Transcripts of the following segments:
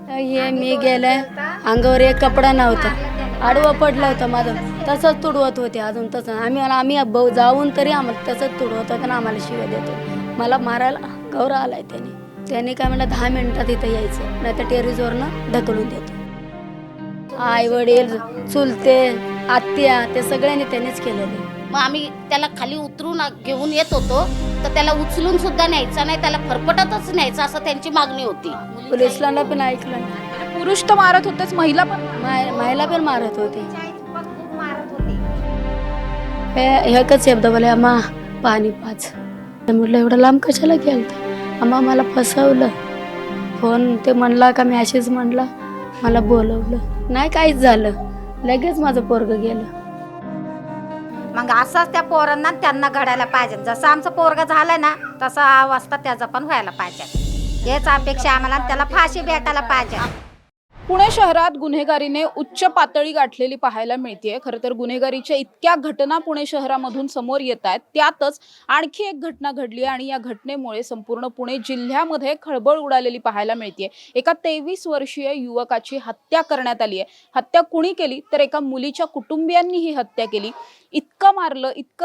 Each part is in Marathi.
हे मी गेले, अंगावर एक कपडा नव्हता, आडवं पडलं होतं माझं, तसंच तुडवत होते अजून तसं. आम्ही भाऊ जाऊन तरी आम्हाला तसंच तुडवत होतं आणि आम्हाला शिव्या देतो. मला मारायला गौरव आलाय त्याने काय म्हणलं 10 मिनिटात इथं यायचं, नाही तर टेरेसवरनं ढकलून देतो. आई वडील चुलते आत्या ते सगळ्यांनी त्यांनीच केलेले. मग आम्ही त्याला खाली उतरून घेऊन येत होतो, तर त्याला उचलून सुद्धा न्यायचा नाही, त्याला फरफटतच न्यायचं असं त्यांची मागणी होती. पोलिसांना पण ऐकलं नाही. पुरुष तर मारत होतेच, महिला पण महिला पण मारत होती. एकच शब्द बोले, अम्मा पाणी पाच. म्हटलं एवढं लांब कशाला गेलता? अम्मा मला फसवलं. फोन ते म्हणला का मॅसेज म्हणला, मला बोलवलं नाही, काहीच झालं. लगेच माझं पोरगं गेलं. मग असंच त्या पोरांना त्यांना घडायला पाहिजे. जसं आमचं पोरगं झालं ना, तसं अवस्था त्याचं पण व्हायला पाहिजे. हेच अपेक्षा आम्हाला, त्याला फाशी भेटायला पाहिजे. पुणे शहरात गुन्हेगारीने उच्च पातळी गाठलेली पाहायला मिळते. खरं तर गुन्हेगारीच्या इतक्या घटना पुणे शहरामधून समोर येत आहेत. त्यातच आणखी एक घटना घडली आणि या घटनेमुळे संपूर्ण पुणे जिल्ह्यामध्ये खळबळ उडालेली पाहायला मिळते. एका 23 वर्षीय युवकाची हत्या करण्यात आली आहे. हत्या कुणी केली तर एका मुलीच्या कुटुंबियांनी ही हत्या केली. इतकं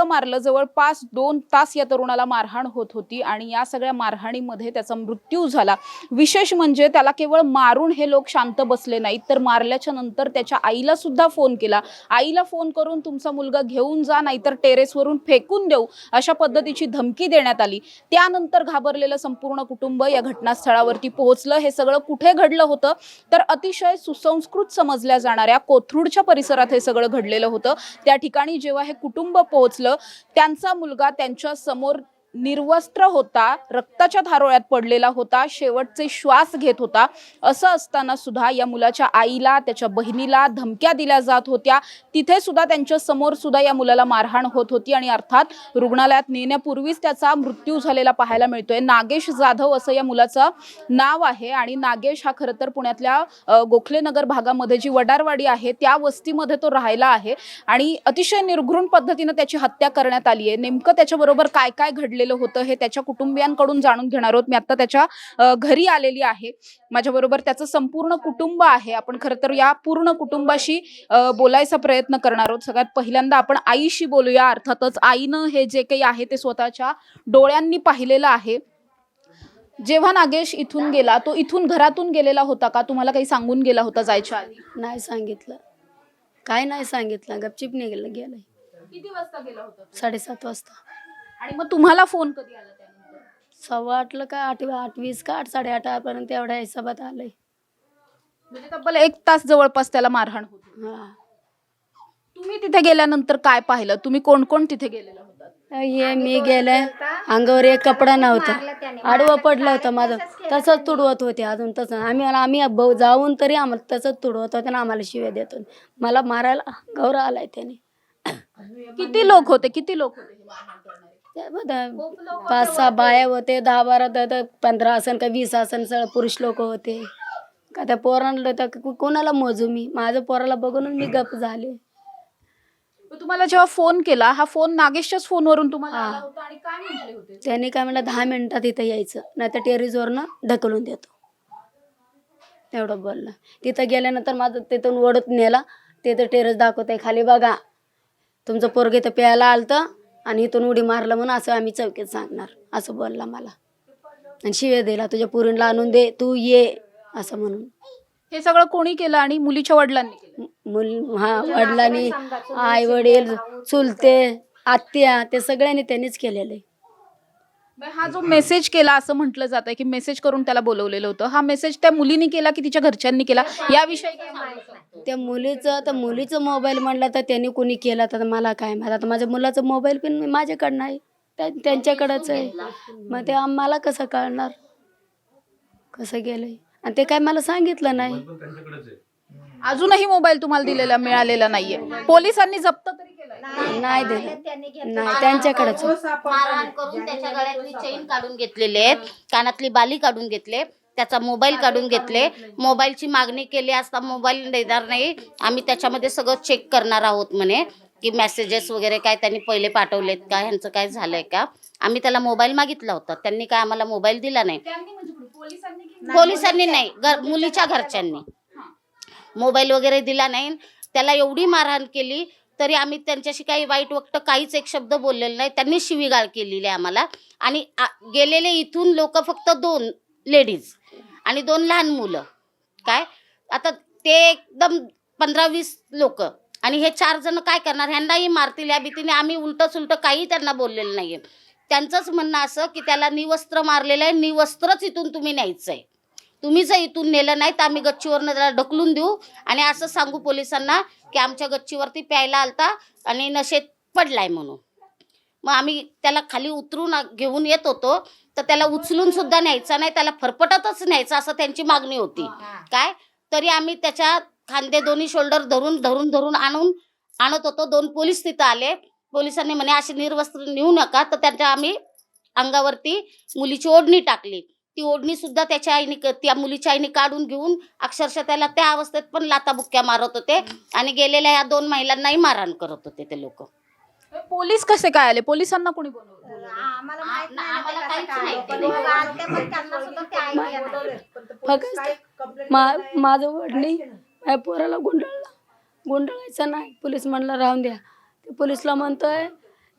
मारलं, जवळपास 2 तास या तरुणाला मारहाण होत होती आणि या सगळ्या मारहाणीमध्ये त्याचा मृत्यू झाला. विशेष म्हणजे त्याला केवळ मारून हे लोक शांत बसले नाहीत, तर मारल्याच्या नंतर त्याच्या आईला सुद्धा फोन केला. आईला फोन करून तुमचा मुलगा घेऊन जा, नाहीतर टेरेसवरून फेकून देऊ, अशा पद्धतीची धमकी देण्यात आली. त्यानंतर घाबरलेलं संपूर्ण कुटुंब या घटनास्थळावरती पोहोचलं. हे सगळं कुठे घडलं होतं तर अतिशय सुसंस्कृत समजल्या जाणाऱ्या कोथरूडच्या परिसरात हे सगळं घडलेलं होतं. त्या ठिकाणी जेव्हा हे कुटुंब पोहोचलं, त्यांचा मुलगा त्यांच्या समोर निर्वस्त्र होता, रक्ताच्या धारोळ्यात पडलेला होता, शेवटचे श्वास घेत होता. असं असताना सुद्धा या मुलाच्या आईला, त्याच्या बहिणीला धमक्या दिल्या जात होत्या. तिथे सुद्धा त्यांच्या समोर सुद्धा या मुलाला मारहाण होत होती आणि अर्थात रुग्णालयात नेण्यापूर्वीच त्याचा मृत्यू झालेला पाहायला मिळतोय. नागेश जाधव असं या मुलाचं नाव आहे आणि नागेश हा खरं तर पुण्यातल्या गोखलेनगर भागामध्ये जी वडारवाडी आहे त्या वस्तीमध्ये तो राहायला आहे आणि अतिशय निर्घृण पद्धतीने त्याची हत्या करण्यात आली आहे. नेमकं त्याच्याबरोबर काय काय घडले होतं हे त्याच्या कुटुंबियांकडून जाणून घेणार आहोत. मी आता त्याच्या घरी आलेली आहे. माझ्याबरोबर त्याचं संपूर्ण कुटुंब आहे. आपण खरं तर या पूर्ण कुटुंबाशी बोलायचा प्रयत्न करणार आहोत. सगळ्यात पहिल्यांदा आपण आईशी बोलूया. अर्थातच आईनं हे जे काही आहे ते स्वतःच्या डोळ्यांनी पाहिलेलं आहे. जेव्हा नागेश इथून गेला, तो इथून घरातून गेलेला होता का? तुम्हाला काही सांगून गेला होता जायच्या आधी? नाही सांगितलं, काय नाही सांगितलं, गपचिप निघालं गेलं. किती वाजता गेला होता? 7:30 वाजता. आणि मग तुम्हाला फोन कधी आला त्यानंतर? 7:15 का 8:20 का 8:30 पर्यंत एवढ्या हिशोबात आलंय. म्हणजे तब्बल 1 तास जवळपास त्याला मारहाण होती. हा, तुम्ही तिथे गेल्यानंतर काय पाहिलं? तुम्ही कोण कोण तिथे गेलेला होता? हे मी गेले, अंगावर एक कपडा नव्हता, आडवं पडलं होतं माझं, तसंच तुडवत होते अजून तसं. आम्ही भाऊ जाऊन तरी आम्हाला तसंच तुडवत होते आणि आम्हाला शिव्या देतो. मला मारायला गौरव आलाय त्याने. किती लोक होते? त्या बघा, 5-6 बाया होते, 10-12 15 असन का 20 असन सगळं पुरुष लोक होते. का त्या पोरांना तर कोणाला मोजू मी? माझ्या पोराला बघून मी गप झाले. तुम्हाला जेव्हा फोन केला, हा फोन नागेशच्याच फोनवरून तुम्हाला आला होता आणि काय म्हटले होते? त्यांनी काय म्हणलं 10 मिनिटात इथं यायचं, नाही तर टेरेसवरनं ढकलून देतो, एवढं बोललं. तिथं गेल्यानंतर माझं तिथून ओढत नेला. तिथं टेरेस दाखवतंय, खाली बघा तुमचं पोरगे तर प्यायला आलतं आणि इथून उडी मारलं म्हणून असं आम्ही चौकीत सांगणार, असं बोलला मला. आणि शिव्या दिला, तुझ्या पुरीला आणून दे, तू ये, असं म्हणून. हे सगळं कोणी केलं आणि मुलीच्या वडिलांनी केलं? हा, वडिलांनी, आई वडील चुलते आत्या ते सगळ्यांनी त्यांनीच केलेलं आहे. हा जो मेसेज केला असं म्हटलं जात आहे की मेसेज करून त्याला बोलवलेलं होतं, हा मेसेज त्या मुलीने केला की तिच्या घरच्यांनी केला याविषयी काय सांगू शकतो? त्या मुलीचं मोबाईल म्हणला तर त्यांनी कोणी केला तर मला काय माहिती. आता माझ्या मुलाचं मोबाईल पण माझ्याकडं आहे, त्यांच्याकडंच आहे. मग ते आम्हाला कसं कळणार कसं गेलंय? आणि ते काय मला सांगितलं नाही. अजूनही मोबाईल तुम्हाला दिलेला मिळालेला नाहीये. पोलिसांनी जप्त तरी केलाय? नाही दिलं, नाही, त्यांच्याकडेच. मारहाण करून त्याच्या गळ्यातली चेन काढून घेतलेली आहेत, कानातली बाली काढून घेतले, त्याचा मोबाईल काढून घेतले. मोबाईलची मागणी केली असता मोबाईल देणार नाही, आम्ही त्याच्यामध्ये सगळं चेक करणार आहोत म्हणे की मेसेजेस वगैरे काय त्यांनी पहिले पाठवलेत का, ह्यांचं काय झालंय का. आम्ही त्याला मोबाईल मागितला होता, त्यांनी काय आम्हाला मोबाईल दिला नाही. पोलिसांनी नाही, मुलीच्या घरच्यांनी मोबाईल वगैरे दिला नाही. त्याला एवढी मारहाण केली तरी आम्ही त्यांच्याशी काही वाईट वक्त काहीच एक शब्द बोललेला नाही. त्यांनी शिवीगाळ केलेली आहे आम्हाला. आणि गेलेले इथून लोक फक्त 2 लेडीज आणि 2 लहान मुलं. काय आता ते एकदम 15-20 लोक आणि हे 4 जण काय करणार, ह्यांनाही मारतील या भीतीने आम्ही उलटं सुलटं काही त्यांना बोललेलं नाही आहे. त्यांचंच म्हणणं असं की त्याला निवस्त्र मारलेलं आहे, निवस्त्रच इथून तुम्ही न्यायचं आहे. तुम्ही जर इथून नेलं नाही तर आम्ही गच्चीवरनं त्याला ढकलून देऊ आणि असं सांगू पोलिसांना की आमच्या गच्चीवरती प्यायला आलता आणि नशेत पडलाय म्हणून. मग आम्ही त्याला खाली उतरून घेऊन येत होतो तर त्याला उचलून सुद्धा न्यायचा नाही, त्याला फरफटतच न्यायचं असं त्यांची मागणी होती. काय तरी आम्ही त्याच्या खांदे दोन्ही शोल्डर धरून आणत होतो. 2 पोलीस तिथं आले. पोलिसांनी म्हणे असे निर्वस्त्र नेऊ नका, तर त्यांच्या आम्ही अंगावरती मुलीची ओढणी टाकली. ती ओढणी सुद्धा त्या मुलीच्या आईने काढून घेऊन अक्षरशः त्याला त्या अवस्थेत पण लाताबुक्क्या मारत होते आणि गेलेल्या या 2 महिलांनाही मारहाण करत होते ते लोक. पोलीस कसे काय आले? पोलिसांना कोणी बोलवलं? आम्हाला माहित नाही ना आम्हाला ते काहीच कसं नाही. काय. लोकं आलते पण त्यांना सुद्धा ते ऐकलं नाही. फक्त माझं वडणी माझ्या पोराला गुंडाळायचं नाही. पोलीस म्हणलं राहून द्या. ते पोलिसला म्हणतोय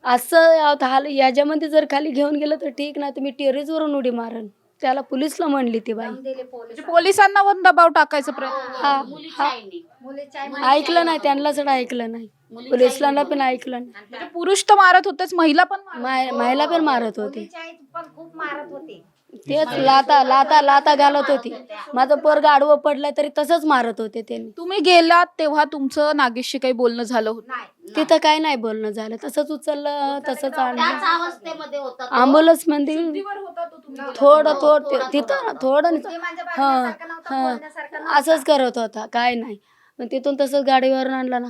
असं याच्यामध्ये जर खाली घेऊन गेलं तर ठीक नाही, तर मी टेरेसवरून उडी मारन. त्याला पोलिसला म्हणली ती बाई. दिले पोलीस. पोलिसांना वन दबाव टाकायचा प्रयत्न. हा मुलीच्या आईने मुलीच्या आई ऐकलं नाही, त्यांना सुद्धा ऐकलं नाही, पोलिसला पण ऐकलं नाही. म्हणजे पुरुष तर मारत होतेच, महिला पण मारत महिला पण मारत होती. मुलीच्या आई पण खूप मारत होती. तेच लाता घालत होती. माझं पोरगा आडवं पडलाय तरी तसंच मारत होते त्यांनी. तुम्ही गेलात तेव्हा तुमचं नागेशशी काही बोलणं झालं होतं? नाही तिथं काय नाही बोलणं झालं. तसंच उचललं, तसंच आणलं त्याच अवस्थेमध्ये होता तो. ॲम्ब्युलन्स मध्ये. थोडं तिथं थोडं ते म्हणजे हा बघण्यासारखं नव्हतं, हा बोलण्यासारखं नव्हतं. असंच करत होता, काय नाही. मग तिथून तसंच गाडीवरून आणलं ना.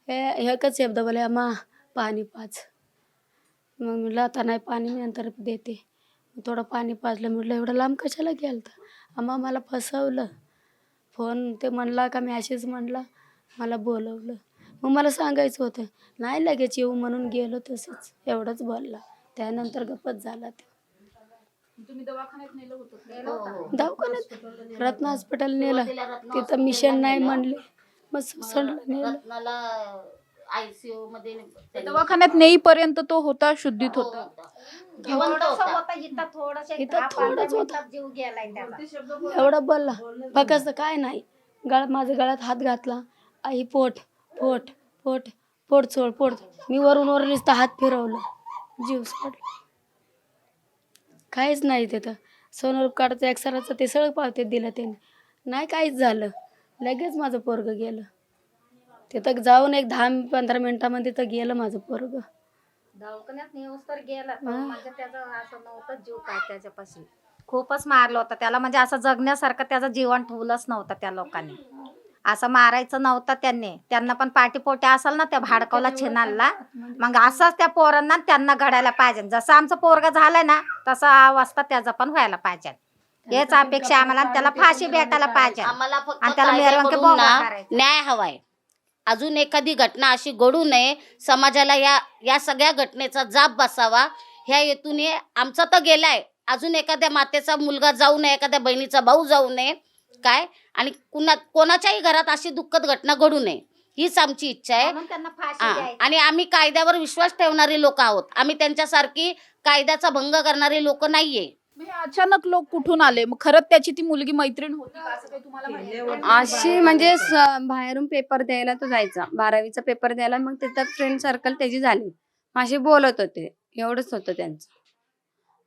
हे एकच शब्द बोले, अम्मा पाणी पाच. मग म्हटलं आता नाही पाणी, मी नंतर देते. थोडं पाणी पाजलं. म्हटलं एवढं लांब कशाला गेलता? अम्मा मला फसवलं. फोन ते म्हणला का मॅसेज म्हणला, मला बोलवलं. मग मला सांगायचं होतं, नाही लगेच येऊ म्हणून गेलो तसंच. एवढंच बोलला. त्यानंतर गप्पच झाला ते. तुम्ही दवाखान्यात नेलं होतं? दवाखान्यात रत्न हॉस्पिटल नेलं. तिथं मिशन नाही म्हणले, मग सोडलं नेलं. रत्नाला ICU मध्ये त्यांनी दवाखान्यात नेईपर्यंत तो होता, शुद्धीत होता. जिवंत थोडंसं होता. होतं, इथं थोडंसं इथं 10-15 थोडंच होतं. मिनिटात जीव गेलाय त्याचा. एवढं बोलला. फक्त काय नाही, माझ्या गळ्यात हात घातला. आई पोट पोट पोट पोट सोड पोट. मी वरून नुसता हात फिरवला, जीव सोडला. काहीच नाही तिथं. सोनरूप काढायचं एक्सराचं ते सगळं पावते दिलं त्यांनी. नाही काहीच झालं. लगेच माझं पोरगं गेलं. तिथं जाऊन एक 10-15 मिनिटामध्ये तिथं गेलं माझं पोरगं. दवाखान्यात नेऊस तर गेला तो. म्हणजे त्याचं असं नव्हतं जीव काय त्याच्यापाशी. खूपच मारलं होतं त्याला. म्हणजे असं जगण्यासारखं त्याचं जीवन ठेवलंच नव्हतं त्या लोकांनी. असं मारायचं नव्हतं त्यांनी. त्यांना पण पाठीपोटी असेल ना त्या भाडकावला छिनालला. मग असंच त्या पोरांना त्यांना घडायला पाहिजे. जसं आमचं पोरगा झालंय ना तसं अवस्था त्याचं पण व्हायला पाहिजे. हेच अपेक्षा आम्हाला. आणि त्याला फाशी भेटायला पाहिजे. आम्हाला फक्त आणि त्याला मिरवणुकी कायद्याकडून बोंबा ना करायचा. न्याय हवाय. अजून एखादी घटना अशी घडू नये, समाजाला या सगळ्या घटनेचा जाब बसावा ह्या हेतूने. आमचा तर गेलाय, अजून एखाद्या मातेचा मुलगा जाऊ नये, एखाद्या बहिणीचा भाऊ जाऊ नये. काय आणि कोणाच्याही घरात अशी दुःखद घटना घडू नये हीच आमची इच्छा आहे. म्हणून त्यांना फाशी हा. द्यायची. आणि आम्ही कायद्यावर विश्वास ठेवणारी लोक आहोत. आम्ही त्यांच्यासारखी कायद्याचा भंग करणारी लोक नाहीये. म्हणजे अचानक लोक कुठून आले? मग खरंच त्याची ती मुलगी मैत्रीण होती का, असं काही तुम्हाला माहिती आहे? अशी म्हणजे बाहेरून पेपर द्यायला तो जायचा, 12वीचा पेपर द्यायला. मग तिथं फ्रेंड सर्कल त्याची झाली. असे बोलत होते, एवढंच होतं त्यांचं.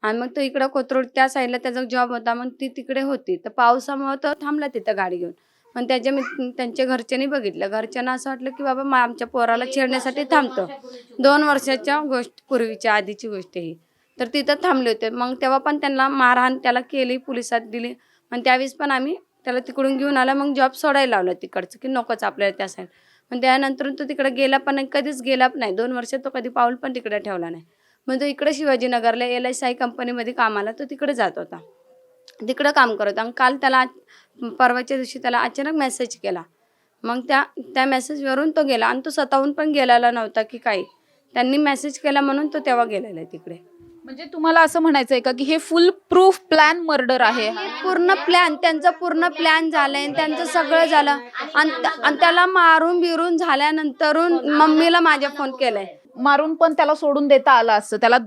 आणि मग तो इकडं कोथरूड त्या साईडला त्याचा जॉब होता. मग ती तिकडे होती, तर पावसामुळे तो थांबला तिथं गाडी घेऊन. पण त्यांच्या घरच्यांनी बघितलं. घरच्यांना असं वाटलं की बाबा आमच्या पोराला छेडण्यासाठी थांबतो. 2 वर्षाच्या पूर्वीच्या आधीची गोष्ट ही. तर तिथं थांबले होते. मग तेव्हा पण त्यांना मारहाण त्याला केली, पोलिसात दिली. पण त्यावेळेस पण आम्ही त्याला तिकडून घेऊन आला. मग जॉब सोडायला लावला तिकडचं की नकोच आपल्याला त्या साईड. पण त्यानंतर तो तिकडे गेला पण कधीच गेला नाही. 2 वर्षात तो कधी पाऊल पण तिकडे ठेवला नाही. मग तो इकडे शिवाजीनगरला LSI कंपनीमध्ये कामाला तो तिकडे जात होता. तिकडं काम करत होता. आणि काल त्याला परवाच्या दिवशी त्याला अचानक मेसेज केला. मग त्या मेसेजवरून तो गेला. आणि तो स्वतःहून पण गेलेला नव्हता की काही. त्यांनी मेसेज केला म्हणून तो तेव्हा गेलेला आहे तिकडे. म्हणजे तुम्हाला असं म्हणायचंय का की हे फुल प्रूफ प्लॅन मर्डर आहे हा? पूर्ण प्लॅन त्यांचा पूर्ण प्लॅन झालाय त्यांचं सगळं झालं आणि त्याला मारून बिरून झाल्यानंतरून मम्मीला माझ्या फोन केलाय. मारून पण त्याला सोडून देता आलं असतं. त्याला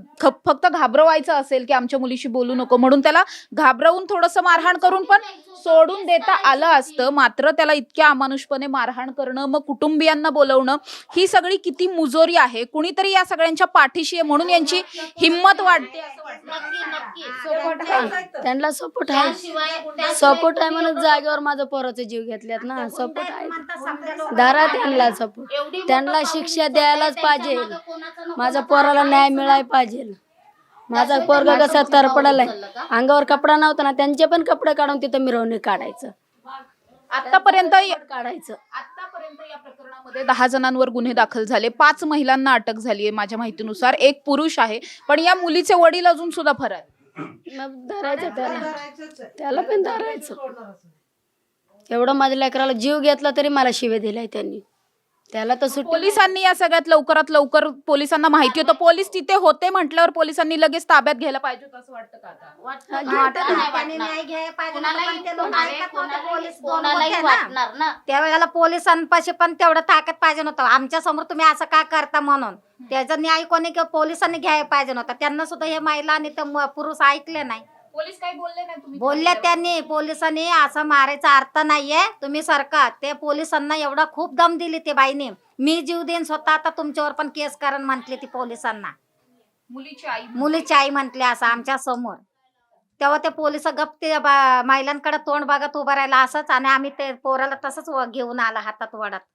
फक्त घाबरवायचं असेल की आमच्या मुलीशी बोलू नको म्हणून त्याला घाबरवून थोडंसं मारहाण करून पण सोडून देता आलं असतं. मात्र त्याला इतक्या अमानुषपणे मारहाण करणं, मग कुटुंबियांना बोलवणं, ही सगळी किती मुजोरी आहे. कुणीतरी या सगळ्यांच्या पाठीशी आहे म्हणून यांची हिंमत वाढते. त्यांना सपोर्ट आहे, सपोर्ट आहे म्हणून जागेवर माझं पोराचा जीव घेतल्यात ना. सपोर्ट आहे, दारा त्यांना सपोर्ट, त्यांना शिक्षा द्यायलाच पाहिजे. माझ्या पोराला न्याय मिळायला पाहिजे. माझा पोरगा कसा तरपडलाय, अंगावर कपडा नव्हता ना, त्यांचे पण कपडे काढून तिथं मिरवणूक काढायचं, आतापर्यंत काढायचं. या प्रकरणामध्ये 10 जणांवर गुन्हे दाखल झाले, 5 महिलांना अटक झाली आहे माझ्या माहितीनुसार, 1 पुरुष आहे. पण या मुलीचे वडील अजून सुद्धा फरार. मग धरायचं त्याला पण धरायचं. एवढं माझ्या लेकराला जीव घेतला तरी मला शिवे दिलाय त्यांनी. त्याला तर सुट्टी. पोलिसांनी या सगळ्यात लवकरात लवकर, पोलिसांना माहिती होतं, पोलीस तिथे होते म्हटल्यावर पोलिसांनी लगेच ताब्यात घ्यायला पाहिजे होतं असं वाटतं का आता? त्यावेळेला पोलिसांपाशी पण तेवढं ताकद पाहिजे नव्हतं. आमच्या समोर तुम्ही असं का करता म्हणून त्याचा न्याय कोणी पोलिसांनी घ्यायला पाहिजे नव्हता. त्यांना सुद्धा हे महिला आणि ते पुरुष ऐकले नाही. पोलीस काही बोलले नाही? तुम्ही बोलले त्यांनी, पोलिसांनी असं मारायचा अर्थ नाहीये, तुम्ही सरकार. ते पोलिसांना एवढा खूप दम दिली ते बाईने, मी जीव देईन स्वतः, आता तुमच्यावर पण केस करण म्हटली ती पोलिसांना. मुलीची आई म्हटली असं आमच्या समोर. तेव्हा ते पोलिस गप ते महिलांकडे तोंड बघत उभं राहिला असंच, आणि आम्ही ते पोराला तसंच घेऊन आला हातात वडत.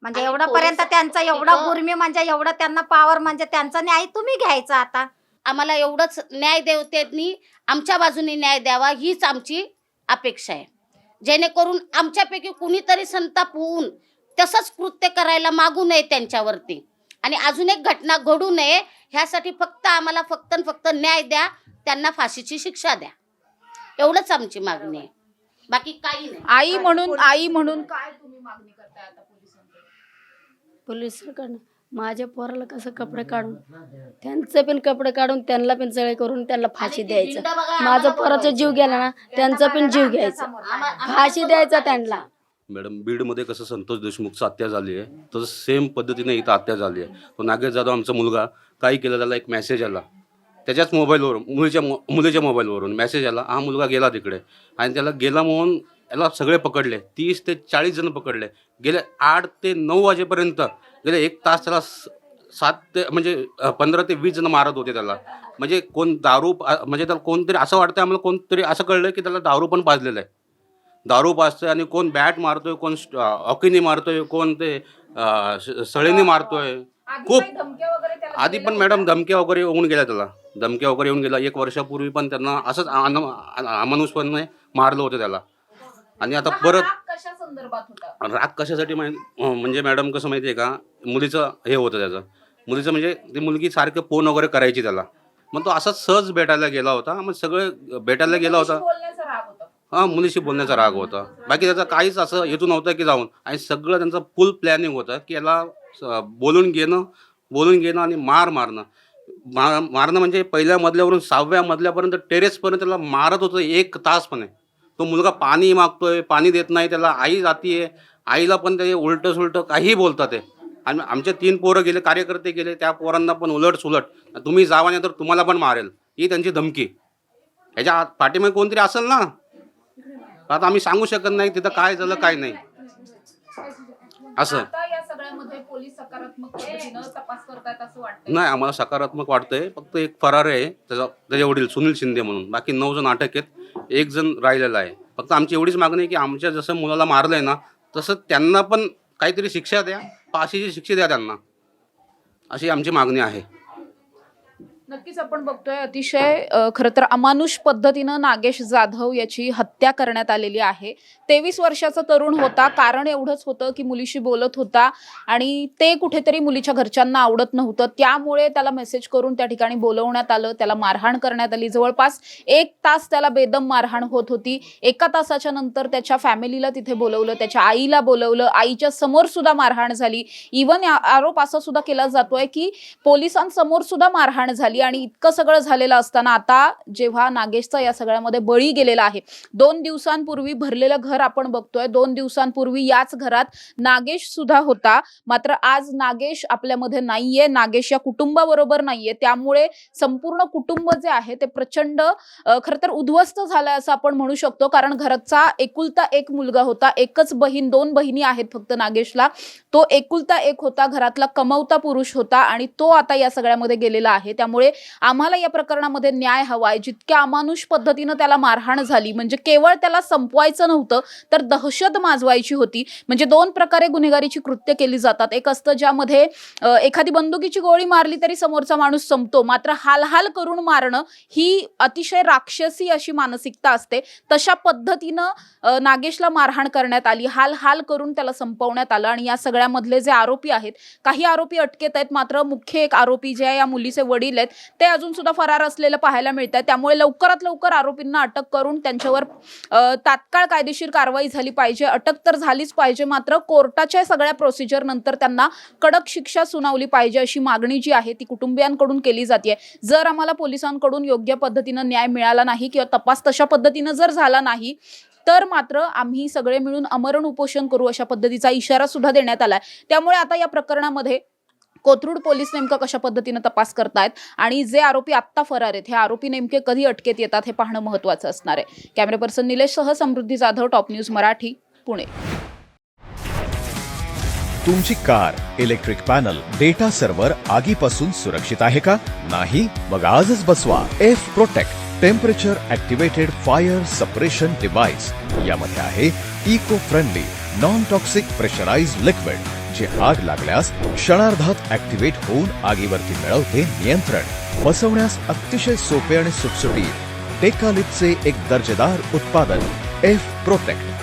म्हणजे एवढं पर्यंत त्यांचा एवढा गुरमी, म्हणजे एवढं त्यांना पावर, म्हणजे त्यांचा न्याय तुम्ही घ्यायचा. आता आम्हाला एवढंच न्याय देवतेनी आमच्या बाजूने न्याय द्यावा हीच आमची अपेक्षा आहे. जेणेकरून आमच्यापैकी कुणीतरी संताप होऊन तसंच कृत्य करायला मागू नये त्यांच्यावरती, आणि अजून एक घटना घडू नये ह्यासाठी फक्त आम्हाला फक्त न्याय द्या, त्यांना फाशीची शिक्षा द्या, एवढंच आमची मागणी आहे, बाकी काही नाही. आई म्हणून काय तुम्ही मागणी करताय आता पोलिसांकडे? पोलिसांकडनं माझ्या पोराला कसं कपडे काढून, त्यांचे पण कपडे काढून, त्यांना पण सगळे करून त्यांना फाशी द्यायचं. माझा पोराचा जीव गेला ना, त्यांचा पण जीव घ्यायचा, फाशी द्यायचा त्यांना. मॅडम, बीडमध्ये कसं संतोष देशमुखचं हत्या झाली आहे, तसं सेम पद्धतीने इथं हत्या झाली आहे. तो नागेश जाधव आमचा मुलगा, काही केलं, त्याला एक मेसेज आला त्याच्याच मोबाईलवरून, मुलीच्या मोबाईलवरून मेसेज आला, हा मुलगा गेला तिकडे, आणि त्याला गेला म्हणून याला सगळे पकडले, 30 ते 40 जण पकडले. गेले 8 ते 9 वाजेपर्यंत, गेले 1 तास त्याला 15 ते 20 जण मारत होते त्याला. म्हणजे कोण दारू, म्हणजे त्याला कोणतरी, असं वाटतं आम्हाला कोणतरी असं कळलं की त्याला दारू पण पाजलेलं आहे, दारू पाजतोय, आणि कोण बॅट मारतोय, कोण हॉकीने मारतोय, कोण ते सळीने मारतोय. खूप आधी पण मॅडम धमक्या वगैरे येऊन गेल्या त्याला, धमक्या वगैरे येऊन गेला. 1 वर्षापूर्वी पण त्यांना असंच अमानुषपणे मारलं होतं त्याला. आणि आता परत राग कशासाठी म्हणजे मॅडम कसं माहिती आहे का, मुलीचं हे होतं त्याचं, मुलीचं म्हणजे ती मुलगी सारखं फोन वगैरे करायची त्याला, मग तो असंच सहज भेटायला गेला होता. मग सगळं भेटायला गेला होता, हां, मुलीशी बोलण्याचा राग होता, बाकी त्याचा काहीच असं हेतू नव्हता की जाऊन. आणि सगळं त्यांचं फुल प्लॅनिंग होतं की याला बोलून घेणं आणि मारणं म्हणजे पहिल्या मजल्यावरून 6व्या मजल्यापर्यंत, टेरेसपर्यंत त्याला मारत होतं 1 तासपणे. तो मुलगा पाणी मागतोय, पाणी देत नाही त्याला, आई जातीये, आईला पण ते उलटं सुलटं काही बोलतात ते. आणि आमचे 3 पोरं गेले, कार्यकर्ते गेले, त्या पोरांना पण उलट सुलट, तुम्ही जावा नाही तर तुम्हाला पण मारेल, ही त्यांची धमकी. ह्याच्या पाठीमागे कोणतरी असेल ना, आता आम्ही सांगू शकत नाही तिथं काय झालं काय नाही असं. नाही, आम्हाला सकारात्मक वाटतंय. फक्त एक फरार आहे त्याचे वडील सुनील शिंदे म्हणून, बाकी 9 जण अटक आहेत, 1 जण राहिलेला आहे. फक्त आमची एवढीच मागणी आहे की आमच्या जसं मुलाला मारलंय ना, तसं त्यांना पण काहीतरी शिक्षा द्या, फाशीची शिक्षा द्या त्यांना, अशी आमची मागणी आहे. नक्कीच आपण बघतोय अतिशय खरं तर अमानुष पद्धतीनं नागेश जाधव याची हत्या करण्यात आलेली आहे. 23 वर्षाचा तरुण होता. कारण एवढंच होतं की मुलीशी बोलत होता आणि ते कुठेतरी मुलीच्या घरच्यांना आवडत नव्हतं, त्यामुळे त्याला मेसेज करून त्या ठिकाणी बोलवण्यात आलं, त्याला मारहाण करण्यात आली. जवळपास 1 तास त्याला बेदम मारहाण होत होती. 1 तासाच्या नंतर त्याच्या फॅमिलीला तिथे बोलवलं, त्याच्या आईला बोलवलं, आईच्या समोर सुद्धा मारहाण झाली. इव्हन आरोप असा सुद्धा केला जातोय की पोलिसांसमोर सुद्धा मारहाण झाली. आली आणि इतकं सगळं झालेलं असताना आता जेव्हा नागेशचा या सगळ्यामध्ये बळी गेलेला आहे, 2 दिवसांपूर्वी भरलेलं घर आपण बघतोय, 2 दिवसांपूर्वी याच घरात नागेश सुद्धा होता, मात्र आज नागेश आपल्यामध्ये नाहीये, नागेश या कुटुंबाबरोबर नाहीये. त्यामुळे संपूर्ण कुटुंब जे आहे ते प्रचंड खरं तर उद्ध्वस्त झालंय असं आपण म्हणू शकतो. कारण घरचा एकुलता एक मुलगा होता, एकच बहीण, 2 बहिणी आहेत फक्त नागेशला. तो एकुलता एक होता, घरातला कमवता पुरुष होता आणि तो आता या सगळ्यामध्ये गेलेला आहे. त्यामुळे आम्हाला या प्रकरणामध्ये न्याय हवाय. जितक्या अमानुष पद्धतीनं त्याला मारहाण झाली, म्हणजे केवळ त्याला संपवायचं नव्हतं तर दहशत माजवायची होती. म्हणजे 2 प्रकारे गुन्हेगारीची कृत्य केली जातात. एक असतं ज्यामध्ये एखादी बंदुकीची गोळी मारली तरी समोरचा माणूस संपतो, मात्र हालहाल करून मारणं ही अतिशय राक्षसी अशी मानसिकता असते. तशा पद्धतीनं नागेशला मारहाण करण्यात आली, हाल करून त्याला संपवण्यात आलं. आणि या सगळ्यामधले जे आरोपी आहेत, काही आरोपी अटकेत आहेत, मात्र मुख्य एक आरोपी जे या मुलीचे वडील आहेत ते अजून सुद्धा फरार असलेलं पाहायला मिळतात. त्यामुळे लवकरात लवकर आरोपींना अटक करून त्यांच्यावर तात्काळ कायदेशीर कारवाई झाली पाहिजे. अटक तर झालीच पाहिजे, मात्र कोर्टाच्या सगळ्या प्रोसिजर नंतर त्यांना कडक शिक्षा सुनावली पाहिजे अशी मागणी जी आहे ती कुटुंबियांकडून केली जाते. जर आम्हाला पोलिसांकडून योग्य पद्धतीनं न्याय मिळाला नाही किंवा तपास तशा पद्धतीनं जर झाला नाही तर मात्र आम्ही सगळे मिळून आमरण उपोषण करू अशा पद्धतीचा इशारा सुद्धा देण्यात आलाय. त्यामुळे आता या प्रकरणामध्ये कोथरूड पोलीस नेमकं कशा पद्धतीनं तपास करतायत आणि जे आरोपी आत्ता फरार आहेत हे आरोपी नेमके कधी अटकेत येतात हे पाहणं महत्त्वाचं असणार आहे. कॅमेरा पर्सन निलेशसह समृद्धी जाधव, टॉप न्यूज मराठी, पुणे. तुमची car, electric panel, data server आगीपासून सुरक्षित आहे का? नाही? मग आजच बसवा F protect temperature activated fire suppression device. यामध्ये आहे eco friendly non toxic pressurised liquid, जे आग लागल्यास क्षणार्धात ॲक्टिवेट होऊन आगीवरती मिळवते नियंत्रण. बसवण्यास अतिशय सोपे आणि सुटसुटीत टेकालिपचे एक दर्जेदार उत्पादन एफ प्रोटेक्ट.